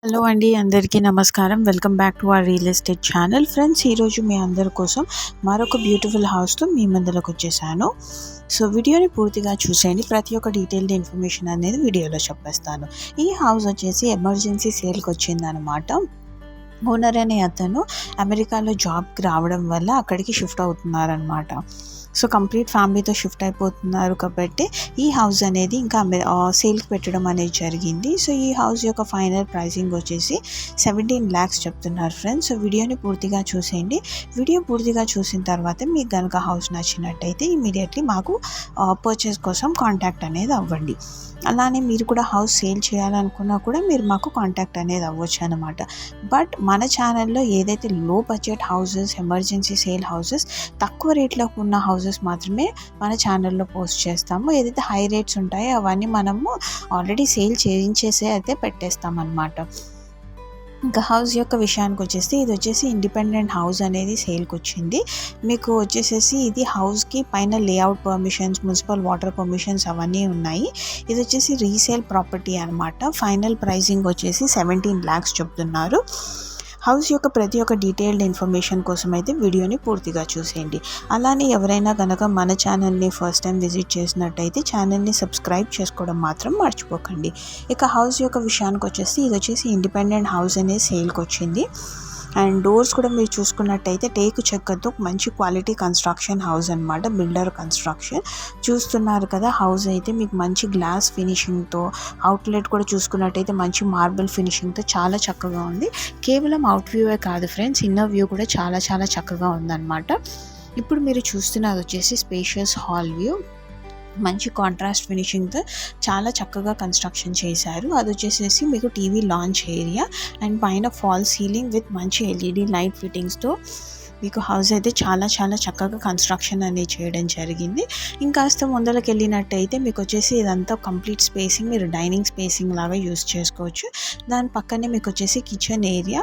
Hello అండి, అందరికీ నమస్కారం. Welcome back to our real estate channel. Friends, ఈరోజు మీ అందరి కోసం మరొక బ్యూటిఫుల్ హౌస్తో మీ ముందులోకి వచ్చేసాను. సో వీడియోని పూర్తిగా చూసేయండి. ప్రతి ఒక్క డీటెయిల్డ్ ఇన్ఫర్మేషన్ అనేది వీడియోలో చెప్పేస్తాను. ఈ హౌస్ వచ్చేసి ఎమర్జెన్సీ సేల్కి వచ్చిందనమాట. ఓనర్ అనే అతను అమెరికాలో జాబ్కి రావడం వల్ల అక్కడికి షిఫ్ట్ అవుతున్నారనమాట. సో కంప్లీట్ ఫ్యామిలీతో షిఫ్ట్ అయిపోతున్నారు కాబట్టి ఈ హౌస్ అనేది ఇంకా సేల్కి పెట్టడం అనేది జరిగింది. సో ఈ హౌస్ యొక్క ఫైనల్ ప్రైసింగ్ వచ్చేసి 17 lakhs చెప్తున్నారు ఫ్రెండ్స్. సో వీడియోని పూర్తిగా చూసేయండి. వీడియో పూర్తిగా చూసిన తర్వాత మీకు కనుక హౌస్ నచ్చినట్టయితే ఇమీడియట్లీ మాకు పర్చేస్ కోసం కాంటాక్ట్ అనేది అవ్వండి. అలానే మీరు కూడా హౌస్ సేల్ చేయాలనుకున్నా కూడా మీరు మాకు కాంటాక్ట్ అనేది అవ్వచ్చు అనమాట. బట్ మన ఛానల్లో ఏదైతే లో budget houses, emergency sale houses, తక్కువ రేట్లో ఉన్న హౌసెస్ మాత్రమే మన ఛానల్లో పోస్ట్ చేస్తాము. ఏదైతే హై రేట్స్ ఉంటాయో అవన్నీ మనము ఆల్రెడీ సేల్ చేయించేసే అయితే పెట్టేస్తామన్నమాట. ఇంకా హౌస్ యొక్క విషయానికి వచ్చేసి ఇది వచ్చేసి ఇండిపెండెంట్ హౌస్ అనేది సేల్కి వచ్చింది. మీకు వచ్చేసేసి ఇది హౌస్కి పైన layout permissions, municipal water permissions అవన్నీ ఉన్నాయి. ఇది వచ్చేసి రీసేల్ ప్రాపర్టీ అనమాట. ఫైనల్ ప్రైసింగ్ వచ్చేసి 17 lakhs చెప్తున్నారు. హౌస్ యొక్క ప్రతి ఒక్క డీటెయిల్డ్ ఇన్ఫర్మేషన్ కోసం అయితే వీడియోని పూర్తిగా చూసేయండి. అలానే ఎవరైనా కనుక మన ఛానల్ని ఫస్ట్ టైం విజిట్ చేసినట్టయితే ఛానల్ని సబ్స్క్రైబ్ చేసుకోవడం మాత్రం మర్చిపోకండి. ఇక హౌస్ యొక్క విషయానికి వచ్చేసి ఇది వచ్చేసి ఇండిపెండెంట్ హౌస్ అనేది సేల్కి వచ్చింది. అండ్ డోర్స్ కూడా మీరు చూసుకున్నట్టయితే టేకు చెక్కతో మంచి క్వాలిటీ కన్స్ట్రక్షన్ హౌస్ అనమాట. బిల్డర్ కన్స్ట్రక్షన్ చూస్తున్నారు కదా. హౌస్ అయితే మీకు మంచి గ్లాస్ ఫినిషింగ్తో, అవుట్లెట్ కూడా చూసుకున్నట్టయితే మంచి మార్బుల్ ఫినిషింగ్తో చాలా చక్కగా ఉంది. కేవలం అవుట్ వ్యూవే కాదు ఫ్రెండ్స్, ఇన్నర్ వ్యూ కూడా చాలా చాలా చక్కగా ఉందన్నమాట. ఇప్పుడు మీరు చూస్తున్నది వచ్చేసి స్పేషియస్ హాల్ వ్యూ. మంచి కాంట్రాస్ట్ ఫినిషింగ్తో చాలా చక్కగా కన్స్ట్రక్షన్ చేశారు. అది వచ్చేసేసి మీకు టీవీ లాంచ్ ఏరియా అండ్ పైన ఫాల్ సీలింగ్ విత్ మంచి ఎల్ఈడి లైట్ ఫిట్టింగ్స్తో మీకు హౌస్ అయితే చాలా చాలా చక్కగా కన్స్ట్రక్షన్ అనేది చేయడం జరిగింది. ఇంకాస్త ముందరకి వెళ్ళినట్టయితే మీకు వచ్చేసి ఇదంతా కంప్లీట్ స్పేసింగ్, మీరు డైనింగ్ స్పేసింగ్ లాగా యూస్ చేసుకోవచ్చు. దాని పక్కనే మీకు వచ్చేసి కిచెన్ ఏరియా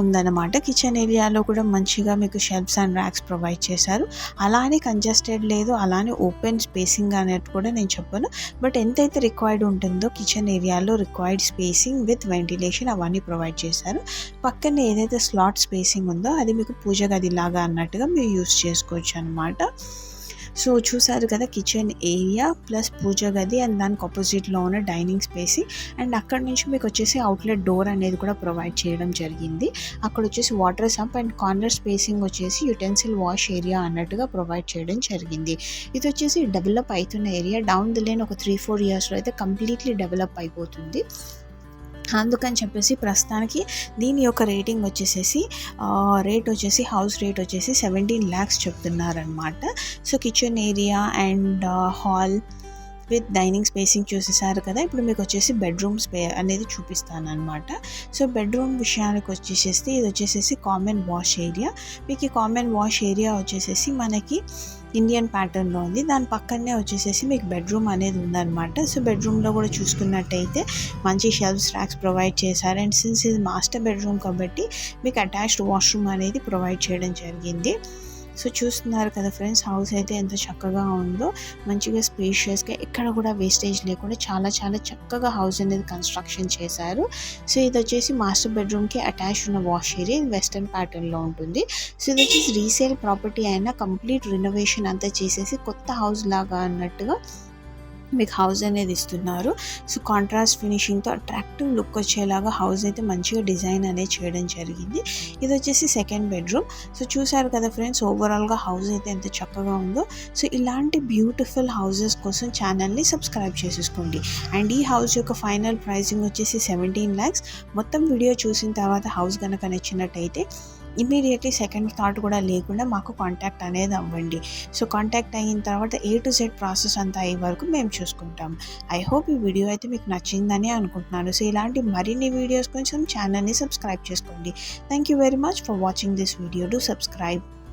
ఉందన్నమాట. కిచెన్ ఏరియాలో కూడా మంచిగా మీకు షెల్ఫ్స్ అండ్ ర్యాక్స్ ప్రొవైడ్ చేశారు. అలానే కంజెస్టెడ్ లేదు, అలానే ఓపెన్ స్పేసింగ్ అనేది కూడా నేను చెప్పను. బట్ ఎంతైతే రిక్వైర్డ్ ఉంటుందో కిచెన్ ఏరియాలో రిక్వైర్డ్ స్పేసింగ్ విత్ వెంటిలేషన్ అవన్నీ ప్రొవైడ్ చేశారు. పక్కనే ఏదైతే స్లాట్ స్పేసింగ్ ఉందో అది మీకు పూజ గది లాగా అన్నట్టుగా మీరు యూస్ చేసుకోవచ్చు అనమాట. సో చూసారు కదా, కిచెన్ ఏరియా ప్లస్ పూజ గది అండ్ దానికి ఆపోజిట్లో ఉన్న డైనింగ్ స్పేసింగ్ అండ్ అక్కడ నుంచి మీకు వచ్చేసి అవుట్లెట్ డోర్ అనేది కూడా ప్రొవైడ్ చేయడం జరిగింది. అక్కడ వచ్చేసి water sump and corner spacing వచ్చేసి యుటెన్సిల్ వాష్ ఏరియా అన్నట్టుగా ప్రొవైడ్ చేయడం జరిగింది. ఇది వచ్చేసి డెవలప్ అవుతున్న ఏరియా. డౌన్ ది లైన్ ఒక 3-4 yearsలో అయితే కంప్లీట్లీ డెవలప్ అయిపోతుంది. అందుకని చెప్పేసి ప్రస్తుతానికి దీని యొక్క రేటింగ్ వచ్చేసేసి హౌస్ రేట్ వచ్చేసి 17 lakhs చెప్తున్నారనమాట. So kitchen area and hall with dining spacing చూసేసారు కదా. ఇప్పుడు మీకు వచ్చేసి బెడ్రూమ్ అనేది చూపిస్తాను అనమాట. సో బెడ్రూమ్ విషయానికి వచ్చేసేసి ఇది వచ్చేసేసి కామన్ వాష్ ఏరియా. మీకు ఈ కామన్ వాష్ ఏరియా వచ్చేసేసి మనకి ఇండియన్ ప్యాటర్న్లో ఉంది. దాని పక్కనే వచ్చేసేసి మీకు బెడ్రూమ్ అనేది ఉందన్నమాట. సో బెడ్రూమ్లో కూడా చూసుకున్నట్టయితే మంచి షెల్ఫ్స్, ర్యాక్స్ ప్రొవైడ్ చేశారు. అండ్ సిన్స్ ఇది మాస్టర్ బెడ్రూమ్ కాబట్టి మీకు అటాచ్డ్ వాష్రూమ్ అనేది ప్రొవైడ్ చేయడం జరిగింది. సో చూస్తున్నారు కదా ఫ్రెండ్స్, హౌస్ అయితే ఎంత చక్కగా ఉందో. మంచిగా స్పేషియస్గా ఎక్కడ కూడా వేస్టేజ్ లేకుండా చాలా చాలా చక్కగా హౌస్ అనేది కన్స్ట్రక్షన్ చేశారు. సో ఇది వచ్చేసి మాస్టర్ బెడ్రూమ్కి అటాచ్ ఉన్న వాష్ ఏరియా వెస్టర్న్ ప్యాటర్న్లో ఉంటుంది. సో ఇది వచ్చేసి రీసేల్ ప్రాపర్టీ అయినా కంప్లీట్ రినోవేషన్ అంతా చేసేసి కొత్త హౌస్ లాగా అన్నట్టుగా మీకు హౌస్ అనేది ఇస్తున్నారు. సో కాంట్రాస్ట్ ఫినిషింగ్తో అట్రాక్టివ్ లుక్ వచ్చేలాగా హౌస్ అయితే మంచిగా డిజైన్ అనేది చేయడం జరిగింది. ఇది వచ్చేసి సెకండ్ బెడ్రూమ్. సో చూసారు కదా ఫ్రెండ్స్, ఓవరాల్గా హౌస్ అయితే ఎంత చక్కగా ఉందో. సో ఇలాంటి బ్యూటిఫుల్ హౌసెస్ కోసం ఛానల్ని సబ్స్క్రైబ్ చేసేసుకోండి. అండ్ ఈ హౌస్ యొక్క ఫైనల్ ప్రైసింగ్ వచ్చేసి 17 lakhs. మొత్తం వీడియో చూసిన తర్వాత హౌస్ కనుక నచ్చినట్టయితే ఇమీడియట్లీ సెకండ్ థాట్ కూడా లేకుండా మాకు కాంటాక్ట్ అనేది అవ్వండి. సో కాంటాక్ట్ అయిన తర్వాత A to Z ప్రాసెస్ అంతా అయ్యే వరకు మేము చూసుకుంటాం. ఐ హోప్ ఈ వీడియో అయితే మీకు నచ్చిందని అనుకుంటున్నాను. సో ఇలాంటి మరిన్ని వీడియోస్ కోసం ఛానల్ని సబ్స్క్రైబ్ చేసుకోండి. Thank you very much for watching this video. Do subscribe.